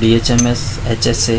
DHMS HSA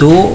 2